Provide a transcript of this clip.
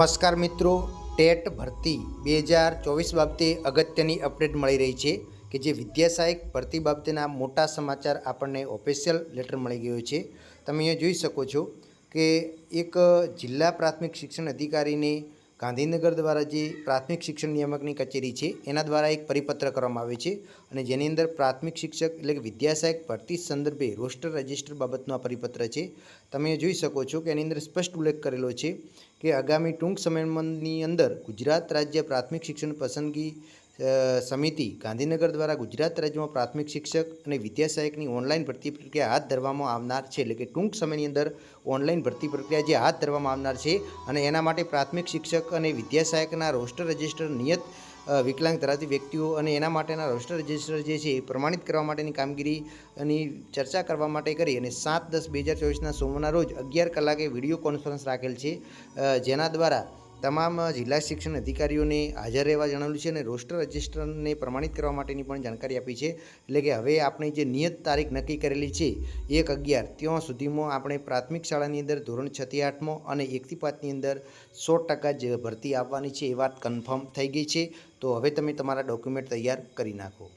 નમસ્કાર મિત્રો, ટેટ ભરતી 2024 બાબતે અગત્યની અપડેટ મળી રહી છે કે જે વિદ્યા સહાયક ભરતી બાબતેના મોટા સમાચાર આપણને ઓફિશિયલ લેટર મળી ગયો છે. તમે અહીંયા જોઈ શકો છો કે એક જિલ્લા પ્રાથમિક શિક્ષણ અધિકારીને ગાંધીનગર દ્વારા જે પ્રાથમિક શિક્ષણ નિયામકની કચેરી છે એના દ્વારા એક પરિપત્ર કરવામાં આવે છે અને જેની અંદર પ્રાથમિક શિક્ષક એટલે કે વિદ્યા સહાયક ભરતી સંદર્ભે રોસ્ટર રજિસ્ટર બાબતનો આ પરિપત્ર છે. તમે જોઈ શકો છો કે એની અંદર સ્પષ્ટ ઉલ્લેખ કરેલો છે કે આગામી ટૂંક સમયની અંદર ગુજરાત રાજ્ય પ્રાથમિક શિક્ષણ પસંદગી સમિતિ ગાંધીનગર દ્વારા ગુજરાત રાજ્યમાં પ્રાથમિક શિક્ષક અને વિદ્યા સહાયકની ઓનલાઈન ભરતી પ્રક્રિયા હાથ ધરવામાં આવનાર છે. એટલે કે ટૂંક સમયની અંદર ઓનલાઈન ભરતી પ્રક્રિયા જે હાથ ધરવામાં આવનાર છે અને એના માટે પ્રાથમિક શિક્ષક અને વિદ્યા સહાયકના રોસ્ટર રજિસ્ટર નિયત વિકલાંગ ધરાવતી વ્યક્તિઓ અને એના માટેના રોસ્ટર રજિસ્ટર જે છે એ પ્રમાણિત કરવા માટેની કામગીરીની ચર્ચા કરવા માટે કરી અને 7/10/2024ના સોમવારના રોજ 11 કલાકે વિડીયો કોન્ફરન્સ રાખેલ છે, જેના દ્વારા તમામ જિલ્લા શિક્ષણ અધિકારીઓને હાજર રહેવા જણાવ્યું છે અને રોસ્ટર રજિસ્ટરને પ્રમાણિત કરવા માટેની પણ જાણકારી આપી છે. એટલે કે હવે આપણે જે નિયત તારીખ નક્કી કરેલી છે 1/11 ત્યાં સુધીમાં આપણે પ્રાથમિક શાળાની અંદર ધોરણ 6 થી 8માં અને 1 થી 5ની અંદર 100% જ ભરતી આવવાની છે એ વાત કન્ફર્મ થઈ ગઈ છે. તો હવે તમે તમારા ડોક્યુમેન્ટ તૈયાર કરી નાખો.